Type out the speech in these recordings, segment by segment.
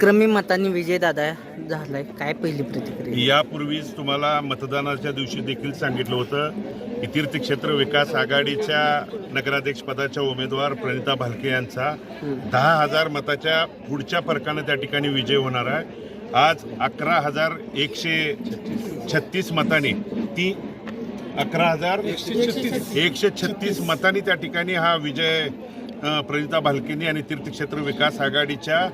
विक्रमी मतांनी विजय दादा झालाय, काय पहिली प्रतिक्रिया? यापूर्वीच तुम्हाला मतदानाच्या दिवशी देखील सांगितलं होतं की तीर्थक्षेत्र विकास आघाडीच्या नगराध्यक्ष पदाच्या उमेदवार प्रणिता भालके यांचा 10,000 मताच्या पुढच्या फरकानं त्या ठिकाणी विजय होणार आहे. आज 11,136 मतांनी 11,136 मतांनी त्या ठिकाणी हा विजय प्रणिता भालकेंनी आणि तीर्थक्षेत्र विकास आघाडीच्या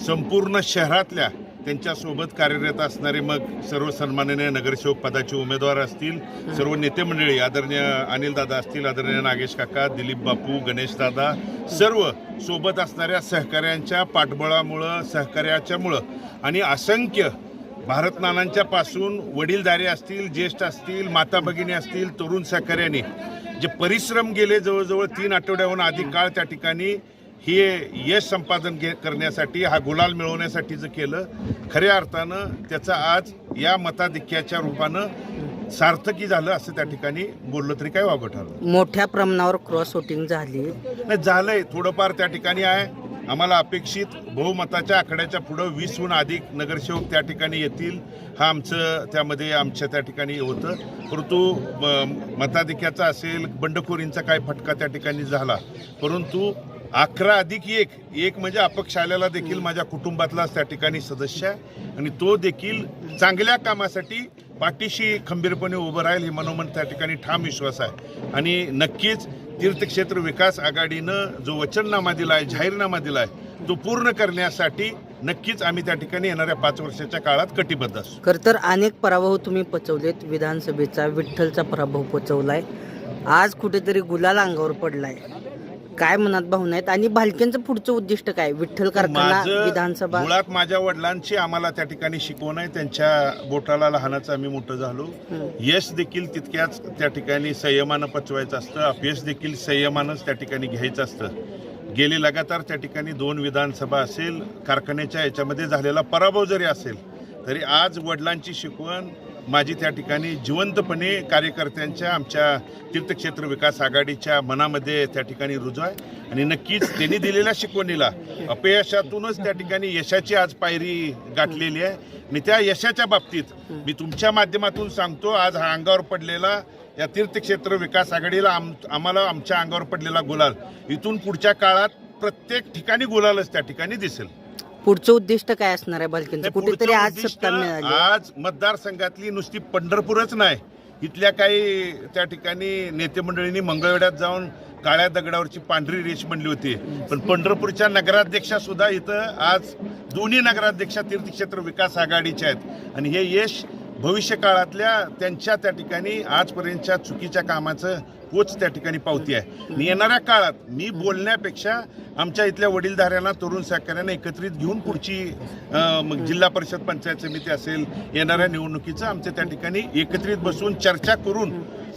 संपूर्ण शहरातल्या त्यांच्यासोबत कार्यरत असणारे मग सर्व सन्माननीय नगरसेवक पदाचे उमेदवार असतील, सर्व नेते मंडळी, आदरणीय अनिल दादा असतील, आदरणीय नागेश काका, दिलीप बापू, गणेश दादा, सर्व सोबत असणाऱ्या सहकाऱ्यांच्या पाठबळामुळं, सहकार्याच्यामुळं आणि असंख्य भारत नानांच्या पासून वडीलधारे असतील, ज्येष्ठ असतील, माता भगिनी असतील, तरुण सहकाऱ्यांनी जे परिश्रम गेले जवळजवळ 3 आठवड्याहून अधिक काळ त्या ठिकाणी हे यश संपादन करण्यासाठी, हा गुलाल मिळवण्यासाठीचं केलं, खऱ्या अर्थानं त्याचं आज या मताधिक्याच्या रूपानं सार्थकी झालं असं त्या ठिकाणी बोललं तरी काय वावगं ठरलं. मोठ्या प्रमाणावर क्रॉस वोटिंग झाली नाही, झालंय थोडंफार त्या ठिकाणी आहे. आम्हाला अपेक्षित बहुमताच्या आकड्याच्या पुढं 20हून अधिक नगरसेवक त्या ठिकाणी येतील, हा त्यामध्ये आमच्या त्या ठिकाणी होतं. परंतु मताधिक्याचा असेल, बंडखोरींचा काय फटका त्या ठिकाणी झाला, परंतु 11+1 म्हणजे अपक्ष आलेला देखील माझ्या कुटुंबातलाच त्या ठिकाणी सदस्य आहे आणि तो देखील चांगल्या कामासाठी पाठीशी खंबीरपणे उभं राहील हे मनोमन त्या ठिकाणी ठाम विश्वास आहे. आणि नक्कीच तीर्थक्षेत्र विकास आघाडीनं जो वचननामा दिला आहे, जाहीरनामा दिला आहे, तो पूर्ण करण्यासाठी नक्कीच आम्ही त्या ठिकाणी येणाऱ्या 5 वर्षाच्या काळात कटिबद्ध असू. खरं तर अनेक पराभव तुम्ही पचवलेत. विधानसभेचा विठ्ठलचा पराभव पचवलाय, आज कुठेतरी गुलाल अंगावर पडलाय, काय मनात भावना आहेत आणि भालकेंचं पुढचं उद्दिष्ट काय? विठ्ठल कारखाना, विधानसभा. मुळात माझ्या वडिलांची आम्हाला त्या ठिकाणी शिकवण आहे, त्यांच्या बोटाला लहानाचं आम्ही मोठं झालो. यश देखील तितक्याच त्या ठिकाणी संयमानं पचवायचं असतं, अपयश देखील संयमानंच त्या ठिकाणी घ्यायचं असतं. गेली लगातार त्या ठिकाणी 2 विधानसभा असेल, कारखान्याच्या याच्यामध्ये झालेला पराभव जरी असेल तरी आज वडिलांची शिकवण माझी त्या ठिकाणी जिवंतपणे कार्यकर्त्यांच्या, आमच्या तीर्थक्षेत्र विकास आघाडीच्या मनामध्ये त्या ठिकाणी रुजू आहे आणि नक्कीच त्यांनी दिलेल्या शिकवणीला अपयशातूनच त्या ठिकाणी यशाची आज पायरी गाठलेली आहे. आणि त्या यशाच्या बाबतीत मी तुमच्या माध्यमातून सांगतो, आज हा अंगावर पडलेला या तीर्थक्षेत्र विकास आघाडीला आम्हाला आमच्या अंगावर पडलेला गुलाल इथून पुढच्या काळात प्रत्येक ठिकाणी गुलालच त्या ठिकाणी दिसेल. पुढचं उद्दिष्ट काय असणार आहे भालकेंचं? कुठेतरी आज सत्ता मिळाली. आज मतदारसंघातली नुसती पंढरपूरच नाही, इथल्या काही त्या ठिकाणी नेते मंडळींनी मंगळवेढ्यात जाऊन काळ्या दगडावरची पांढरी रेष म्हणली होती, पण पंढरपूरच्या नगराध्यक्षा सुद्धा इथं आज दोन्ही नगराध्यक्षा तीर्थक्षेत्र विकास आघाडीच्या आहेत आणि हे यश भविष्य काळातल्या त्यांच्या त्या ठिकाणी आजपर्यंतच्या चुकीच्या कामाचं पोच त्या ठिकाणी पावती आहे. येणाऱ्या काळात मी बोलण्यापेक्षा आमच्या इथल्या वडीलधाऱ्यांना, तरुण सहकाऱ्यांना एकत्रित घेऊन पुढची मग जिल्हा परिषद, पंचायत समिती असेल, येणाऱ्या निवडणुकीचं आमच्या त्या ठिकाणी एकत्रित बसून चर्चा करून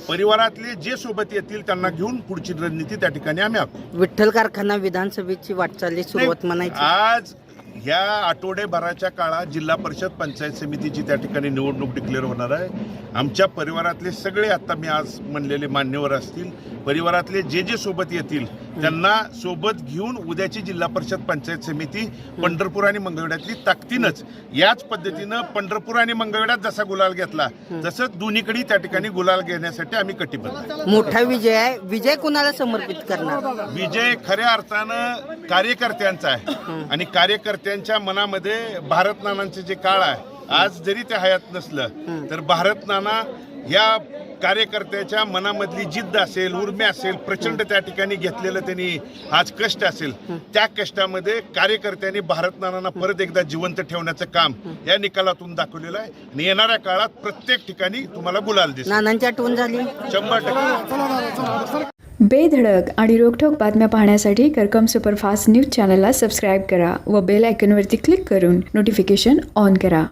परिवारातले जे सोबत येतील त्यांना घेऊन पुढची रणनीती त्या ठिकाणी आम्ही आखू. विठ्ठल कारखाना विधानसभेची वाटचाली सुरुवात म्हणायची. आज ह्या आठवडेभराच्या काळात जिल्हा परिषद, पंचायत समितीची त्या ठिकाणी निवडणूक डिक्लेअर होणार आहे. आमच्या परिवारातले सगळे, आता मी आज म्हणलेले मान्यवर असतील, परिवारातले जे जे सोबत येतील त्यांना सोबत घेऊन उद्याची जिल्हा परिषद, पंचायत समिती पंढरपूर आणि मंगळवेढ्यातली ताकदीनच याच पद्धतीनं पंढरपूर आणि मंगळवेढ्यात जसा गुलाल घेतला तसंच दोन्हीकडे त्या ठिकाणी गुलाल घेण्यासाठी आम्ही कटिबद्ध. मोठा विजय आहे. विजय कुणाला समर्पित करणार? विजय खऱ्या अर्थानं कार्यकर्त्यांचा आहे आणि कार्यकर्त्यांच्या मनामध्ये भारत नानांचे जे काळ आहे, आज जरी ते हयात नसलं तर भारत नाना या कार्यकर्त्याच्या मनामधली जिद्द असेल, उर्मी असेल, प्रचंड त्या ठिकाणी घेतलेलं त्यांनी आज कष्ट असेल, त्या कष्टामध्ये कार्यकर्त्यांनी भारत नानांना परत एकदा जिवंत ठेवण्याचं काम या निकालातून दाखवलेलं आहे आणि येणाऱ्या काळात प्रत्येक ठिकाणी तुम्हाला गुलाल दिसेल. नानांची आठवण झाली 100%. बेधडक आणि रोखठोक बातम्या पाहण्यासाठी करकम सुपरफास्ट न्यूज चॅनलला सबस्क्राईब करा व बेल आयकॉनवरती क्लिक करून नोटिफिकेशन ऑन करा.